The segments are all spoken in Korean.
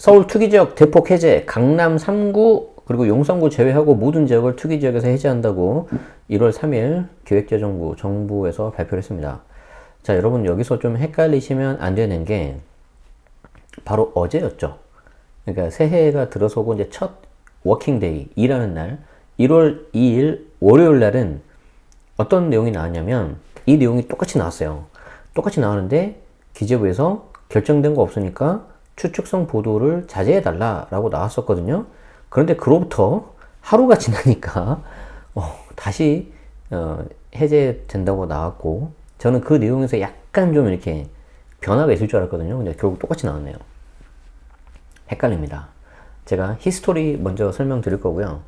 서울 투기지역 대폭 해제, 강남 3구 그리고 용산구 제외하고 모든 지역을 투기지역에서 해제한다고 1월 3일 기획재정부 정부에서 발표를 했습니다. 자, 여러분 여기서 좀 헷갈리시면 안 되는 게 바로 어제였죠. 그러니까 새해가 들어서고 이제 첫 워킹데이, 일하는 날, 1월 2일 월요일 날은 어떤 내용이 나왔냐면 이 내용이 똑같이 나왔어요. 똑같이 나왔는데 기재부에서 결정된 거 없으니까 추측성 보도를 자제해달라라고 나왔었거든요. 그런데 그로부터 하루가 지나니까 다시 해제된다고 나왔고, 저는 그 내용에서 약간 좀 이렇게 변화가 있을 줄 알았거든요. 근데 결국 똑같이 나왔네요. 헷갈립니다. 제가 히스토리 먼저 설명드릴 거고요.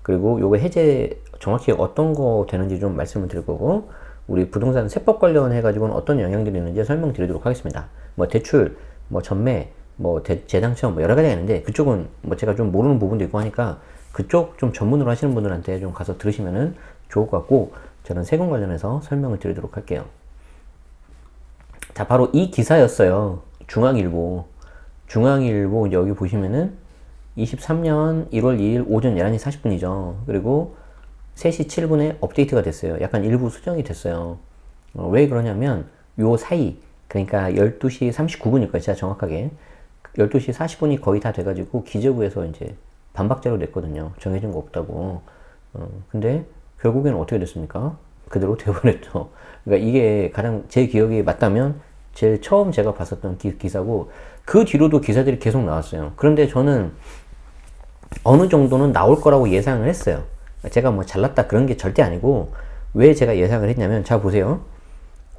그리고 요거 해제 정확히 어떤 거 되는지 좀 말씀을 드릴 거고, 우리 부동산 세법 관련해 가지고는 어떤 영향들이 있는지 설명드리도록 하겠습니다. 뭐 대출, 뭐 전매, 뭐 재당첨, 뭐 여러 가지가 있는데 그쪽은 뭐 제가 좀 모르는 부분도 있고 하니까 그쪽 좀 전문으로 하시는 분들한테 좀 가서 들으시면은 좋을 것 같고, 저는 세금 관련해서 설명을 드리도록 할게요. 자, 바로 이 기사였어요. 중앙일보 여기 보시면은 23년 1월 2일 오전 11시 40분이죠. 그리고 3시 7분에 업데이트가 됐어요. 약간 일부 수정이 됐어요. 왜 그러냐면 요 사이, 그러니까 12시 39분일 거예요. 진짜 정확하게 12시 40분이 거의 다 돼가지고 기재부에서 이제 반박자로 냈거든요. 정해진 거 없다고. 근데 결국에는 어떻게 됐습니까? 그대로 되어버렸죠. 그러니까 이게 가장 제 기억이 맞다면 제일 처음 제가 봤었던 기사고, 그 뒤로도 기사들이 계속 나왔어요. 그런데 저는 어느 정도는 나올 거라고 예상을 했어요. 제가 뭐 잘났다 그런 게 절대 아니고, 왜 제가 예상을 했냐면, 자 보세요.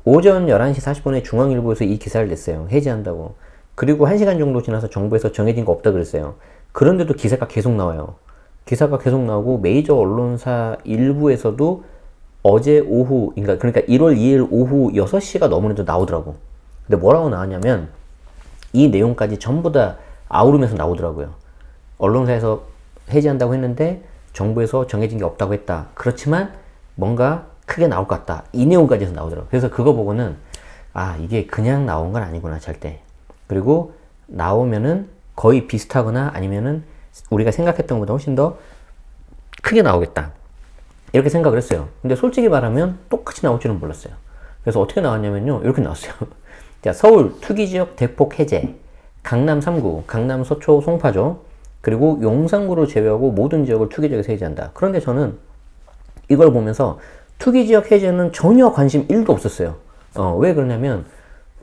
오전 11시 40분에 중앙일보에서 이 기사를 냈어요. 해제한다고. 그리고 1시간 정도 지나서 정부에서 정해진 거 없다 그랬어요. 그런데도 기사가 계속 나와요. 기사가 계속 나오고 메이저 언론사 일부에서도 어제 오후, 그러니까 1월 2일 오후 6시가 넘으면도 나오더라고. 근데 뭐라고 나왔냐면 이 내용까지 전부 다 아우르면서 나오더라고요. 언론사에서 해제한다고 했는데 정부에서 정해진 게 없다고 했다. 그렇지만 뭔가 크게 나올 것 같다. 이 내용까지 해서 나오더라고요. 그래서 그거 보고는 이게 그냥 나온 건 아니구나 절대. 그리고 나오면은 거의 비슷하거나 아니면은 우리가 생각했던 것보다 훨씬 더 크게 나오겠다. 이렇게 생각을 했어요. 근데 솔직히 말하면 똑같이 나올 줄은 몰랐어요. 그래서 어떻게 나왔냐면요. 이렇게 나왔어요. 자, 서울 투기지역 대폭 해제, 강남 3구, 강남 서초 송파죠. 그리고 용산구를 제외하고 모든 지역을 투기지역에서 해제한다. 그런데 저는 이걸 보면서 투기지역 해제는 전혀 관심 1도 없었어요. 왜 그러냐면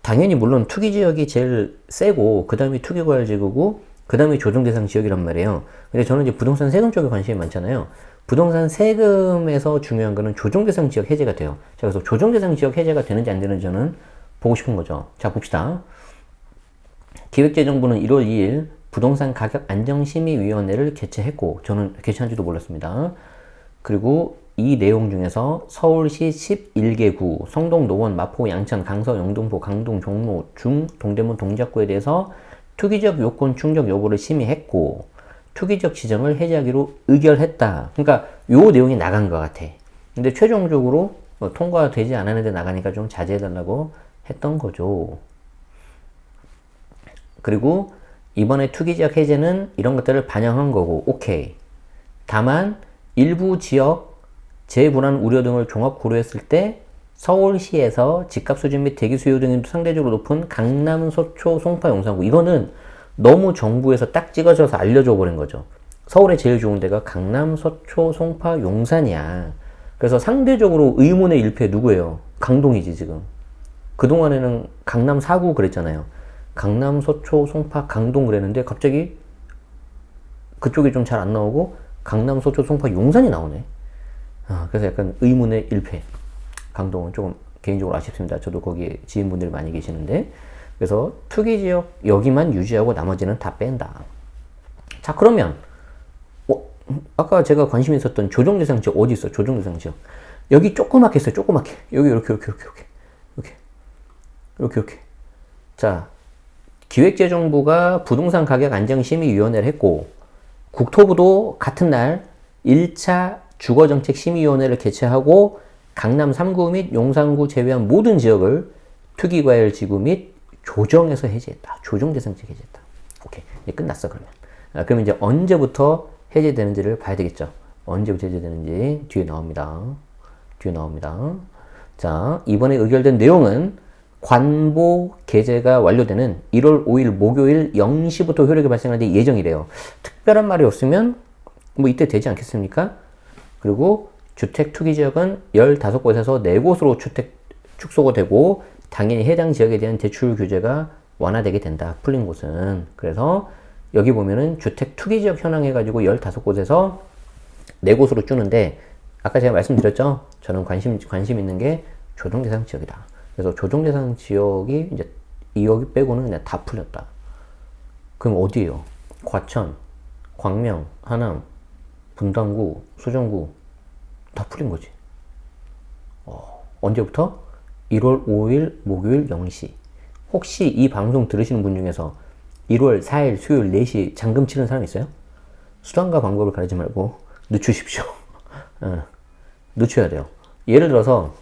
당연히 물론 투기지역이 제일 세고 그 다음에 투기과열지구고 그 다음에 조정대상 지역이란 말이에요. 근데 저는 이제 부동산 세금 쪽에 관심이 많잖아요. 부동산 세금에서 중요한 거는 조정대상 지역 해제가 돼요. 자, 그래서 조정대상 지역 해제가 되는지 안 되는지 저는 보고 싶은 거죠. 자, 봅시다. 기획재정부는 1월 2일 부동산 가격 안정심의위원회를 개최했고, 저는 개최한지도 몰랐습니다. 그리고 이 내용 중에서 서울시 11개 구, 성동, 노원, 마포, 양천, 강서, 영등포, 강동, 종로, 중, 동대문, 동작구에 대해서 투기적 요건 충족 여부를 심의했고, 투기적 지정을 해제하기로 의결했다. 그러니까 요 내용이 나간 것 같아. 근데 최종적으로 통과되지 않았는데 나가니까 좀 자제해달라고 했던 거죠. 그리고 이번에 투기지역 해제는 이런 것들을 반영한 거고, 오케이. 다만 일부 지역 재불안 우려 등을 종합 고려했을 때 서울시에서 집값 수준 및 대기 수요 등이 상대적으로 높은 강남, 서초, 송파, 용산구, 이거는 너무 정부에서 딱 찍어줘서 알려줘 버린 거죠. 서울에 제일 좋은 데가 강남, 서초, 송파, 용산이야. 그래서 상대적으로 의문의 일패 누구예요? 강동이지 지금. 그동안에는 강남 4구 그랬잖아요. 강남, 서초, 송파, 강동 그랬는데 갑자기 그쪽이 좀 잘 안 나오고 강남, 서초, 송파, 용산이 나오네. 그래서 약간 의문의 일패. 강동은 조금 개인적으로 아쉽습니다. 저도 거기에 지인분들이 많이 계시는데. 그래서 투기지역 여기만 유지하고 나머지는 다 뺀다. 자, 그러면 아까 제가 관심 있었던 조정대상 지역 어디 있어? 조정대상 지역. 여기 조그맣게 있어요. 조그맣게. 여기 이렇게. 자, 기획재정부가 부동산 가격 안정심의위원회를 했고, 국토부도 같은 날 1차 주거정책심의위원회를 개최하고 강남 3구 및 용산구 제외한 모든 지역을 투기과열지구 및 조정에서 해제했다. 조정대상 지역 해제했다. 오케이. 이제 끝났어, 그러면. 그러면 이제 언제부터 해제되는지를 봐야 되겠죠. 언제부터 해제되는지 뒤에 나옵니다. 뒤에 나옵니다. 자, 이번에 의결된 내용은 관보 개제가 완료되는 1월 5일 목요일 0시부터 효력이 발생할 예정이래요. 특별한 말이 없으면 뭐 이때 되지 않겠습니까? 그리고 주택 투기 지역은 15곳에서 4곳으로 축소가 되고 당연히 해당 지역에 대한 대출 규제가 완화되게 된다. 풀린 곳은. 그래서 여기 보면은 주택 투기 지역 현황 해가지고 15곳에서 4곳으로 주는데 아까 제가 말씀드렸죠? 저는 관심 있는 게 조정대상 지역이다. 그래서 조정대상 지역이 이제 여기 빼고는 그냥 다 풀렸다. 그럼 어디예요? 과천, 광명, 하남, 분당구, 수정구 다 풀린 거지. 언제부터? 1월 5일 목요일 0시. 혹시 이 방송 들으시는 분 중에서 1월 4일 수요일 4시 잔금 치른 사람 있어요? 수단과 방법을 가리지 말고 늦추십시오. 늦춰야 돼요. 예를 들어서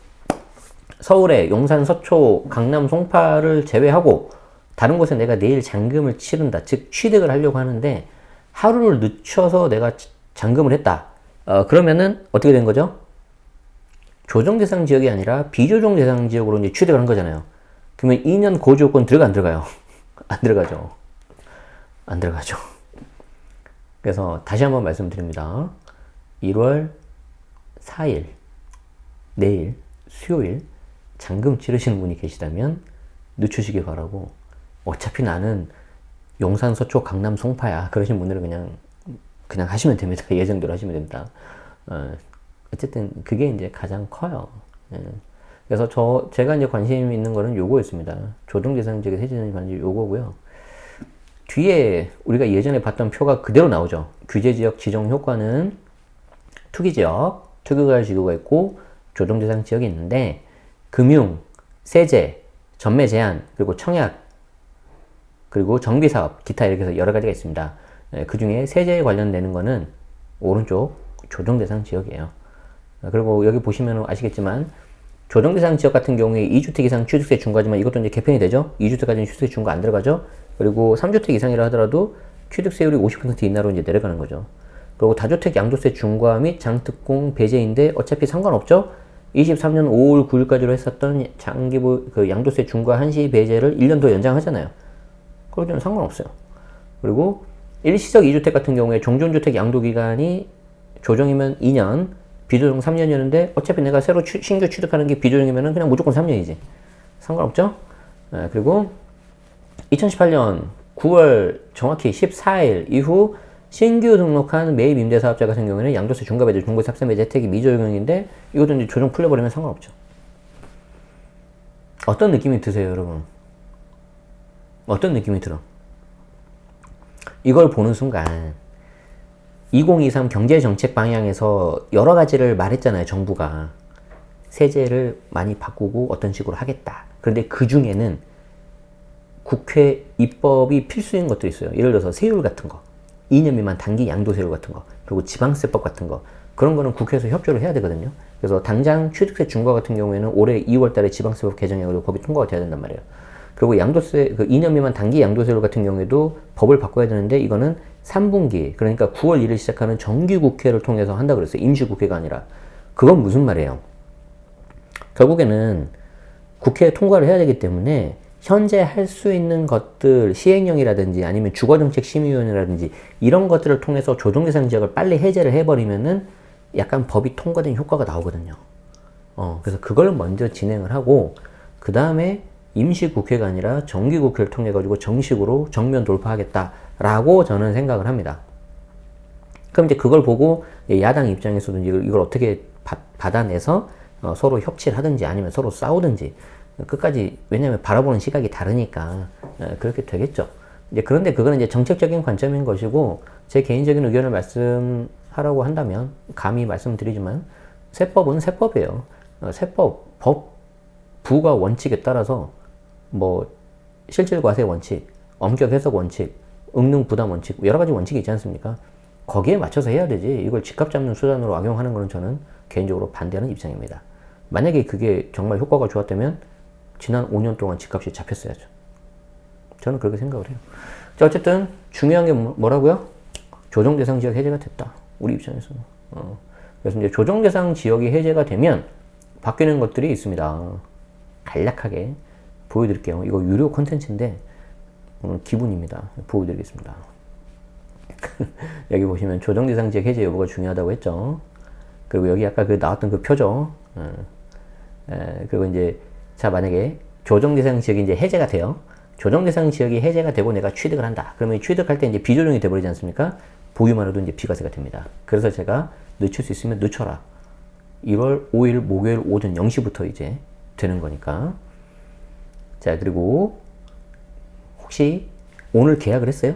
서울의 용산, 서초, 강남, 송파를 제외하고 다른 곳에 내가 내일 잔금을 치른다. 즉 취득을 하려고 하는데 하루를 늦춰서 내가 잔금을 했다. 그러면은 어떻게 된 거죠? 조정 대상 지역이 아니라 비조정 대상 지역으로 이제 취득을 한 거잖아요. 그러면 2년 고지요건 들어가 안 들어가요? 안 들어가죠. 안 들어가죠. 그래서 다시 한번 말씀드립니다. 1월 4일 내일 수요일 잔금 치르시는 분이 계시다면 늦추시기 바라고, 어차피 나는 용산, 서초, 강남, 송파야. 그러신 분들은 그냥 하시면 됩니다. 예정대로 하시면 됩니다. 어쨌든 그게 이제 가장 커요. 그래서 제가 이제 관심 있는 거는 요거였습니다. 조정대상 지역에 해제되는 관심이 요거고요. 뒤에 우리가 예전에 봤던 표가 그대로 나오죠. 규제지역 지정 효과는 투기지역, 투기과열 지구가 있고 조정대상 지역이 있는데 금융, 세제, 전매 제한, 그리고 청약, 그리고 정비사업, 기타 이렇게 해서 여러 가지가 있습니다. 그 중에 세제에 관련되는 거는 오른쪽 조정대상 지역이에요. 그리고 여기 보시면 아시겠지만 조정대상 지역 같은 경우에 2주택 이상 취득세 중과지만 이것도 이제 개편이 되죠. 2주택까지는 취득세 중과 안 들어가죠. 그리고 3주택 이상이라 하더라도 취득세율이 50% 이하로 이제 내려가는 거죠. 그리고 다주택 양도세 중과 및 장특공 배제인데 어차피 상관없죠. 23년 5월 9일까지로 했었던 장기부 그 양도세 중과 한시 배제를 1년 더 연장하잖아요. 그러면 상관없어요. 그리고 일시적 2주택 같은 경우에 종전주택 양도기간이 조정이면 2년, 비조정 3년이었는데 어차피 내가 새로 신규 취득하는 게 비조정이면 그냥 무조건 3년이지. 상관없죠? 그리고 2018년 9월 정확히 14일 이후 신규 등록한 매입 임대사업자 같은 경우에는 양도세 중과배제, 중과세 합산배제 혜택이 미적용인데 이것도 이제 조정 풀려버리면 상관없죠. 어떤 느낌이 드세요, 여러분? 어떤 느낌이 들어? 이걸 보는 순간 2023 경제정책 방향에서 여러 가지를 말했잖아요, 정부가. 세제를 많이 바꾸고 어떤 식으로 하겠다. 그런데 그 중에는 국회 입법이 필수인 것도 있어요. 예를 들어서 세율 같은 거, 2년 미만 단기 양도세율 같은 거, 그리고 지방세법 같은 거, 그런 거는 국회에서 협조를 해야 되거든요. 그래서 당장 취득세 중과 같은 경우에는 올해 2월 달에 지방세법 개정해가지고 법이 통과가 돼야 된단 말이에요. 그리고 양도세, 그 2년 미만 단기 양도세율 같은 경우에도 법을 바꿔야 되는데 이거는 3분기, 그러니까 9월 1일 시작하는 정기국회를 통해서 한다 그랬어요. 임시국회가 아니라. 그건 무슨 말이에요? 결국에는 국회에 통과를 해야 되기 때문에 현재 할 수 있는 것들, 시행령이라든지 아니면 주거정책심의위원회라든지 이런 것들을 통해서 조정대상 지역을 빨리 해제를 해버리면은 약간 법이 통과된 효과가 나오거든요. 그래서 그걸 먼저 진행을 하고 그 다음에 임시국회가 아니라 정기국회를 통해 가지고 정식으로 정면 돌파하겠다라고 저는 생각을 합니다. 그럼 이제 그걸 보고 야당 입장에서도 이걸 어떻게 받아내서 서로 협치를 하든지 아니면 서로 싸우든지 끝까지, 왜냐면 바라보는 시각이 다르니까 그렇게 되겠죠. 이제 그런데 그거는 이제 정책적인 관점인 것이고 제 개인적인 의견을 말씀하라고 한다면 감히 말씀드리지만 세법은 세법이에요. 세법, 법, 부가 원칙에 따라서 뭐 실질과세 원칙, 엄격 해석 원칙, 응능 부담 원칙, 여러 가지 원칙이 있지 않습니까? 거기에 맞춰서 해야 되지 이걸 집값 잡는 수단으로 악용하는 것은 저는 개인적으로 반대하는 입장입니다. 만약에 그게 정말 효과가 좋았다면 지난 5년 동안 집값이 잡혔어야죠. 저는 그렇게 생각을 해요. 자, 어쨌든 중요한 게 뭐라고요? 조정 대상 지역 해제가 됐다. 우리 입장에서는. 그래서 이제 조정 대상 지역이 해제가 되면 바뀌는 것들이 있습니다. 간략하게 보여드릴게요. 이거 유료 콘텐츠인데 오늘 기분입니다. 보여드리겠습니다. 여기 보시면 조정 대상 지역 해제 여부가 중요하다고 했죠. 그리고 여기 아까 그 나왔던 그 표죠. 그리고 이제 자, 만약에 조정 대상 지역이 이제 해제가 돼요. 조정 대상 지역이 해제가 되고 내가 취득을 한다. 그러면 취득할 때 이제 비조정이 돼버리지 않습니까? 보유만 해도 이제 비과세가 됩니다. 그래서 제가 늦출 수 있으면 늦춰라. 1월 5일 목요일 오전 0시부터 이제 되는 거니까. 자, 그리고 혹시 오늘 계약을 했어요?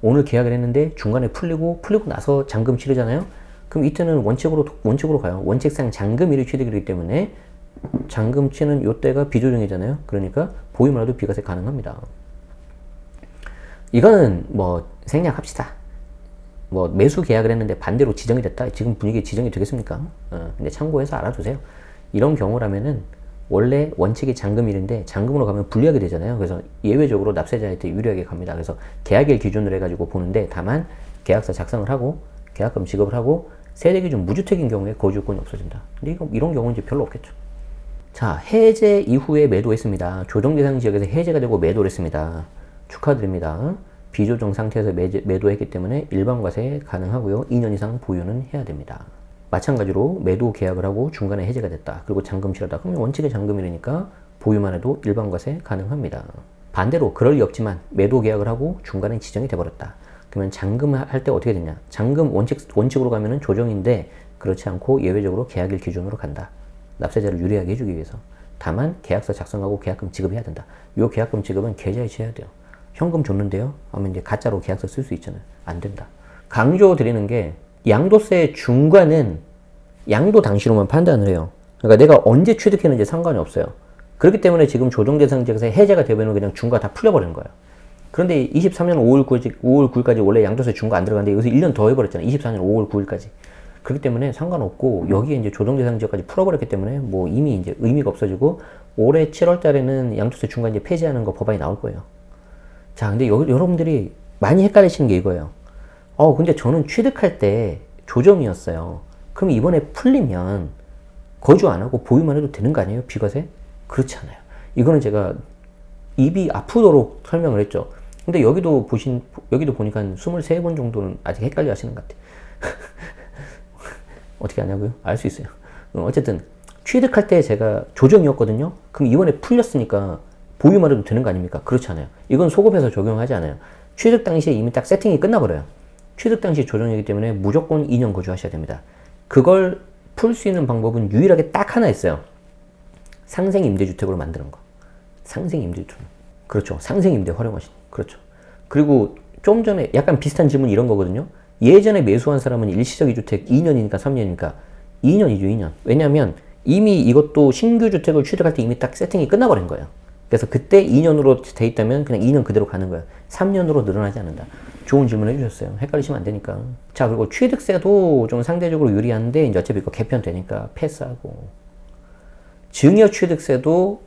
오늘 계약을 했는데 중간에 풀리고 나서 잔금 치르잖아요? 그럼 이때는 원칙으로 가요. 원칙상 잔금일이 취득이기 때문에 잔금 치는 요때가 비조정이잖아요. 그러니까 보유만 해도 비과세 가능합니다. 이거는 뭐 생략합시다. 뭐 매수 계약을 했는데 반대로 지정이 됐다. 지금 분위기에 지정이 되겠습니까? 근데 참고해서 알아두세요. 이런 경우라면은 원래 원칙이 잔금일인데 잔금으로 가면 불리하게 되잖아요. 그래서 예외적으로 납세자한테 유리하게 갑니다. 그래서 계약일 기준으로 해가지고 보는데 다만 계약서 작성을 하고 계약금 지급을 하고 세대 기준 무주택인 경우에 거주권이 없어진다. 근데 이런 경우는 이제 별로 없겠죠. 자, 해제 이후에 매도했습니다. 조정 대상 지역에서 해제가 되고 매도를 했습니다. 축하드립니다. 비조정 상태에서 매도했기 때문에 일반과세 가능하고요. 2년 이상 보유는 해야 됩니다. 마찬가지로 매도 계약을 하고 중간에 해제가 됐다. 그리고 잔금 치르다. 그러면 원칙의 잔금이니까 보유만 해도 일반과세 가능합니다. 반대로 그럴 리 없지만 매도 계약을 하고 중간에 지정이 돼버렸다. 그러면 잔금 할 때 어떻게 되냐? 잔금 원칙으로 가면은 조정인데 그렇지 않고 예외적으로 계약일 기준으로 간다. 납세자를 유리하게 해주기 위해서. 다만 계약서 작성하고 계약금 지급해야 된다. 이 계약금 지급은 계좌에 취해야 돼요. 현금 줬는데요? 하면 이제 가짜로 계약서 쓸 수 있잖아요. 안 된다. 강조드리는 게 양도세 중과는 양도 당시로만 판단을 해요. 그러니까 내가 언제 취득했는지 상관이 없어요. 그렇기 때문에 지금 조정 대상 지역에서 해제가 되면 그냥 중과 다 풀려버리는 거예요. 그런데 23년 5월 9일까지 원래 양도세 중과 안 들어갔는데 여기서 1년 더 해버렸잖아요. 24년 5월 9일까지. 그렇기 때문에 상관없고 여기에 이제 조정 대상 지역까지 풀어버렸기 때문에 뭐 이미 이제 의미가 없어지고 올해 7월 달에는 양도세 중과 이제 폐지하는 거 법안이 나올 거예요. 자, 근데 여러분들이 많이 헷갈리시는 게 이거예요. 근데 저는 취득할 때 조정이었어요. 그럼 이번에 풀리면 거주 안 하고 보유만 해도 되는 거 아니에요? 비과세? 그렇지 않아요. 이거는 제가 입이 아프도록 설명을 했죠. 근데 여기도 보니까 23번 정도는 아직 헷갈려 하시는 것 같아요. 어떻게 하냐고요? 알 수 있어요. 어쨌든 취득할 때 제가 조정이었거든요. 그럼 이번에 풀렸으니까 보유만 해도 되는 거 아닙니까? 그렇지 않아요. 이건 소급해서 적용하지 않아요. 취득 당시에 이미 딱 세팅이 끝나버려요. 취득 당시 조정이기 때문에 무조건 2년 거주하셔야 됩니다. 그걸 풀 수 있는 방법은 유일하게 딱 하나 있어요. 상생임대주택으로 만드는 거. 상생임대주택. 그렇죠. 상생임대 활용하시는 거. 그렇죠. 그리고 좀 전에 약간 비슷한 질문 이런 거거든요. 예전에 매수한 사람은 일시적 2주택 2년이니까 3년이니까 2년이죠. 2년. 왜냐하면 이미 이것도 신규 주택을 취득할 때 이미 딱 세팅이 끝나버린 거예요. 그래서 그때 2년으로 돼 있다면 그냥 2년 그대로 가는 거예요. 3년으로 늘어나지 않는다. 좋은 질문 해주셨어요. 헷갈리시면 안 되니까. 자, 그리고 취득세도 좀 상대적으로 유리한데 이제 어차피 이거 개편되니까 패스하고. 증여 취득세도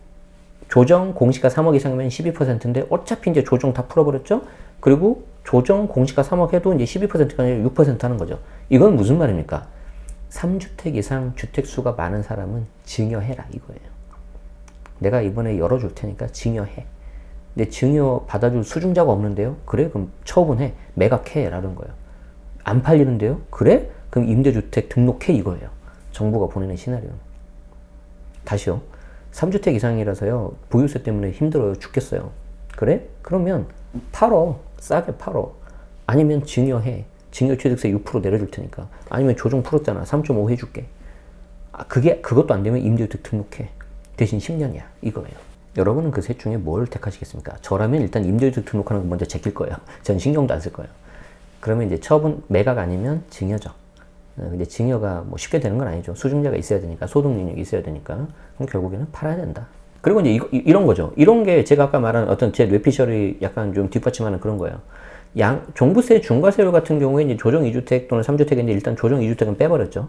조정 공시가 3억 이상이면 12%인데 어차피 이제 조정 다 풀어버렸죠? 그리고 조정 공시가 3억 해도 이제 12%가 아니라 6% 하는 거죠. 이건 무슨 말입니까? 3주택 이상 주택수가 많은 사람은 증여해라 이거예요. 내가 이번에 열어줄 테니까 증여해. 근데 증여 받아줄 수중자가 없는데요? 그래? 그럼 처분해. 매각해. 라는 거예요. 안 팔리는데요? 그래? 그럼 임대주택 등록해. 이거예요. 정부가 보내는 시나리오. 다시요. 3주택 이상이라서요. 보유세 때문에 힘들어요. 죽겠어요. 그래? 그러면 팔어. 싸게 팔어. 아니면 증여해. 증여취득세 6% 내려줄 테니까. 아니면 조정 풀었잖아. 3.5 해줄게. 그것도 안 되면 임대주택 등록해. 대신 10년이야. 이거예요. 여러분은 그 셋 중에 뭘 택하시겠습니까? 저라면 일단 임대주택 등록하는 거 먼저 제낄 거예요. 전 신경도 안 쓸 거예요. 그러면 이제 처분 매각 아니면 증여죠. 근데 증여가 뭐 쉽게 되는 건 아니죠. 수중자가 있어야 되니까, 소득 능력이 있어야 되니까. 그럼 결국에는 팔아야 된다. 그리고 이제 이런 거죠. 이런 게 제가 아까 말한 어떤 제 뇌피셜이 약간 좀 뒷받침하는 그런 거예요. 종부세 중과세율 같은 경우에 이제 조정 2주택 또는 3주택인데 일단 조정 2주택은 빼버렸죠.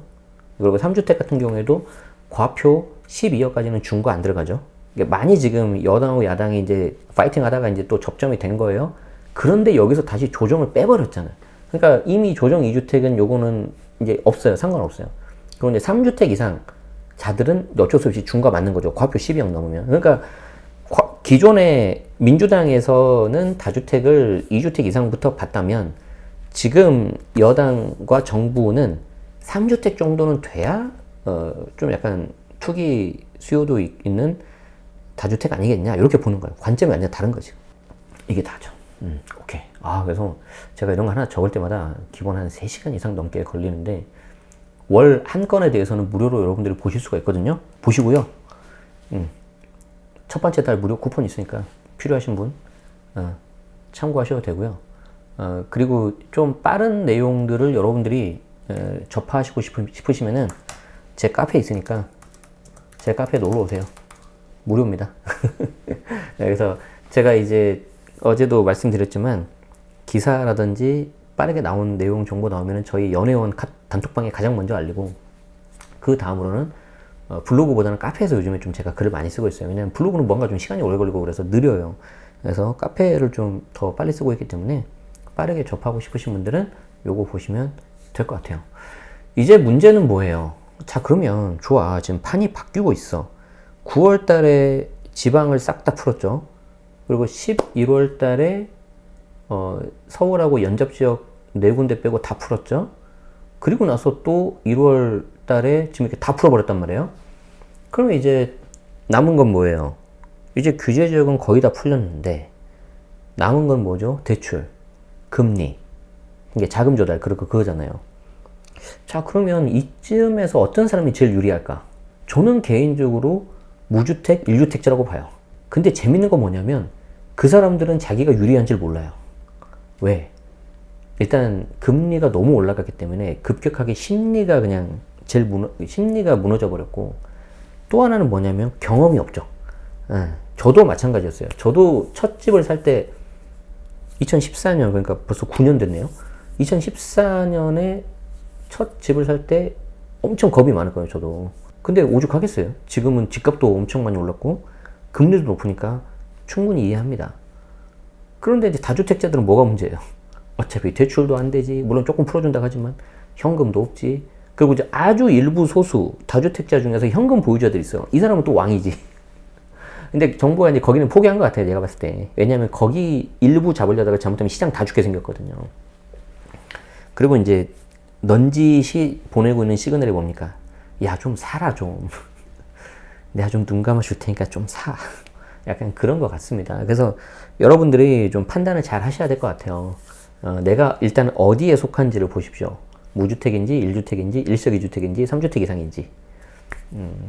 그리고 3주택 같은 경우에도 과표 12억까지는 중과 안 들어가죠. 많이 지금 여당하고 야당이 이제 파이팅 하다가 이제 또 접점이 된 거예요. 그런데 여기서 다시 조정을 빼버렸잖아요. 그러니까 이미 조정 2주택은 요거는 이제 없어요. 상관없어요. 그런데 3주택 이상 자들은 어쩔 수 없이 중과 맞는 거죠. 과표 12억 넘으면. 그러니까 기존의 민주당에서는 다주택을 2주택 이상부터 받다면 지금 여당과 정부는 3주택 정도는 돼야 좀 약간 투기 수요도 있는 다주택 아니겠냐 이렇게 보는 거예요. 관점이 완전 다른 거지. 이게 다죠. 오케이. 그래서 제가 이런 거 하나 적을 때마다 기본 한 3시간 이상 넘게 걸리는데 월 한 건에 대해서는 무료로 여러분들이 보실 수가 있거든요. 보시고요. 첫 번째 달 무료 쿠폰 있으니까 필요하신 분 참고하셔도 되고요. 그리고 좀 빠른 내용들을 여러분들이 접하시고 싶으시면은 제 카페 있으니까 제 카페에 놀러 오세요. 무료입니다. 그래서 제가 이제 어제도 말씀드렸지만 기사라든지 빠르게 나온 내용 정보 나오면은 저희 연회원 단톡방에 가장 먼저 알리고 그 다음으로는 블로그보다는 카페에서 요즘에 좀 제가 글을 많이 쓰고 있어요. 왜냐면 블로그는 뭔가 좀 시간이 오래 걸리고 그래서 느려요. 그래서 카페를 좀 더 빨리 쓰고 있기 때문에 빠르게 접하고 싶으신 분들은 요거 보시면 될 것 같아요. 이제 문제는 뭐예요? 자, 그러면 좋아. 지금 판이 바뀌고 있어. 9월 달에 지방을 싹 다 풀었죠. 그리고 11월 달에 서울하고 연접 지역 4군데 빼고 다 풀었죠. 그리고 나서 또 1월 달에 지금 이렇게 다 풀어버렸단 말이에요. 그러면 이제 남은 건 뭐예요? 이제 규제 지역은 거의 다 풀렸는데 남은 건 뭐죠? 대출, 금리, 이게 자금 조달, 그거잖아요. 자, 그러면 이쯤에서 어떤 사람이 제일 유리할까? 저는 개인적으로 무주택, 1주택자라고 봐요. 근데 재밌는 건 뭐냐면 그 사람들은 자기가 유리한지를 몰라요. 왜? 일단 금리가 너무 올라갔기 때문에 급격하게 심리가 그냥 심리가 무너져 버렸고, 또 하나는 뭐냐면 경험이 없죠. 저도 마찬가지였어요. 저도 첫 집을 살 때 2014년, 그러니까 벌써 9년 됐네요. 2014년에 첫 집을 살 때 엄청 겁이 많을 거예요, 저도. 근데 오죽하겠어요. 지금은 집값도 엄청 많이 올랐고 금리도 높으니까 충분히 이해합니다. 그런데 이제 다주택자들은 뭐가 문제예요? 어차피 대출도 안 되지. 물론 조금 풀어준다고 하지만 현금도 없지. 그리고 이제 아주 일부 소수 다주택자 중에서 현금 보유자들이 있어요. 이 사람은 또 왕이지. 근데 정부가 이제 거기는 포기한 것 같아요, 내가 봤을 때. 왜냐면 거기 일부 잡으려다가 잘못하면 시장 다 죽게 생겼거든요. 그리고 이제 넌지시 보내고 있는 시그널이 뭡니까? 야, 좀 사라, 좀. 내가 좀 눈 감아 줄 테니까 좀 사. 약간 그런 것 같습니다. 그래서 여러분들이 좀 판단을 잘 하셔야 될 것 같아요. 내가 일단 어디에 속한지를 보십시오. 무주택인지, 1주택인지, 일석 2주택인지, 3주택 이상인지.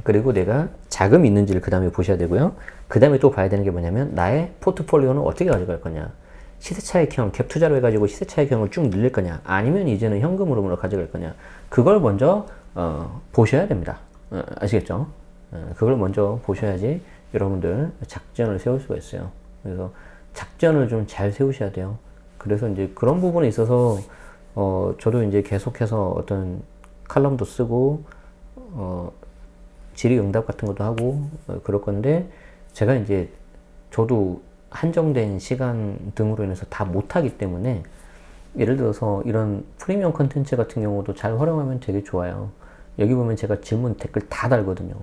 그리고 내가 자금이 있는지를 그 다음에 보셔야 되고요. 그 다음에 또 봐야 되는 게 뭐냐면 나의 포트폴리오는 어떻게 가져갈 거냐. 시세차익형, 갭 투자로 해가지고 시세차익형을 쭉 늘릴 거냐. 아니면 이제는 현금으로 가져갈 거냐. 그걸 먼저 보셔야 됩니다. 아시겠죠? 그걸 먼저 보셔야지 여러분들 작전을 세울 수가 있어요. 그래서 작전을 좀 잘 세우셔야 돼요. 그래서 이제 그런 부분에 있어서 저도 이제 계속해서 어떤 칼럼도 쓰고 질의응답 같은 것도 하고 그럴 건데, 제가 이제 저도 한정된 시간 등으로 인해서 다 못하기 때문에, 예를 들어서 이런 프리미엄 컨텐츠 같은 경우도 잘 활용하면 되게 좋아요. 여기 보면 제가 질문 댓글 다 달거든요.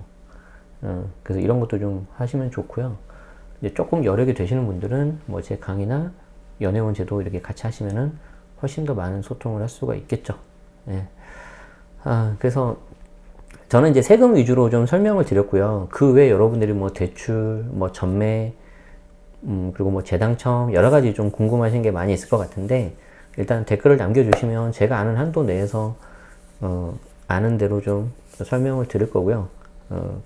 그래서 이런 것도 좀 하시면 좋고요. 이제 조금 여력이 되시는 분들은 뭐 제 강의나 연회원 제도 이렇게 같이 하시면은 훨씬 더 많은 소통을 할 수가 있겠죠. 예. 그래서 저는 이제 세금 위주로 좀 설명을 드렸고요. 그 외에 여러분들이 뭐 대출, 뭐 전매, 그리고 뭐 재당첨 여러 가지 좀 궁금하신 게 많이 있을 것 같은데, 일단 댓글을 남겨주시면 제가 아는 한도 내에서 아는 대로 좀 설명을 드릴 거고요.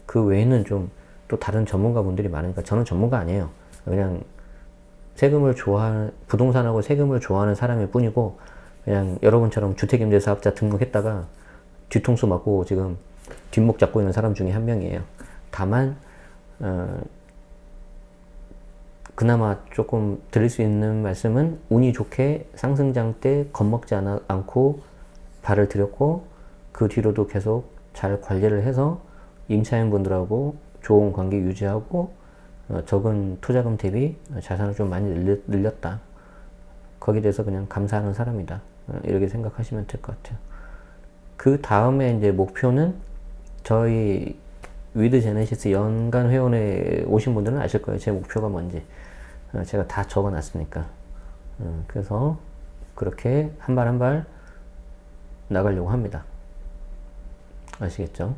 그 외에는 좀 또 다른 전문가 분들이 많으니까, 저는 전문가 아니에요. 그냥 부동산하고 세금을 좋아하는 사람일 뿐이고, 그냥 여러분처럼 주택임대사업자 등록했다가 뒤통수 맞고 지금 뒷목 잡고 있는 사람 중에 한 명이에요. 다만 그나마 조금 드릴 수 있는 말씀은, 운이 좋게 상승장 때 겁먹지 않고 발을 들였고, 그 뒤로도 계속 잘 관리를 해서 임차인분들하고 좋은 관계 유지하고 적은 투자금 대비 자산을 좀 많이 늘렸다. 거기에 대해서 그냥 감사하는 사람이다. 이렇게 생각하시면 될 것 같아요. 그 다음에 이제 목표는 저희 위드 제네시스 연간 회원에 오신 분들은 아실 거예요. 제 목표가 뭔지. 제가 다 적어 놨으니까. 그래서 그렇게 한 발 한 발 나가려고 합니다. 아시겠죠?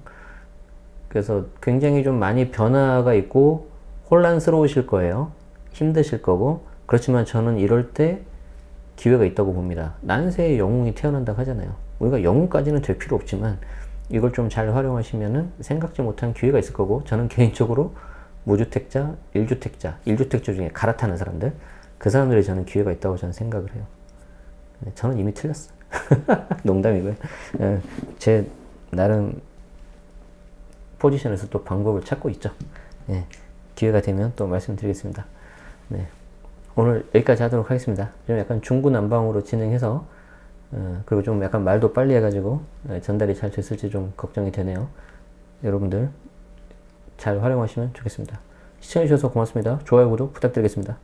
그래서 굉장히 좀 많이 변화가 있고 혼란스러우실 거예요. 힘드실 거고. 그렇지만 저는 이럴 때 기회가 있다고 봅니다. 난세의 영웅이 태어난다고 하잖아요. 우리가 영웅까지는 될 필요 없지만 이걸 좀 잘 활용하시면은 생각지 못한 기회가 있을 거고, 저는 개인적으로 무주택자, 1주택자 중에 갈아타는 사람들, 그 사람들이 저는 기회가 있다고 저는 생각을 해요. 저는 이미 틀렸어. 농담이고요. 제 나름 포지션에서 또 방법을 찾고 있죠. 예, 기회가 되면 또 말씀드리겠습니다. 네, 오늘 여기까지 하도록 하겠습니다. 좀 약간 중구난방으로 진행해서 그리고 좀 약간 말도 빨리 해가지고 전달이 잘 됐을지 좀 걱정이 되네요. 여러분들 잘 활용하시면 좋겠습니다. 시청해주셔서 고맙습니다. 좋아요, 구독 부탁드리겠습니다.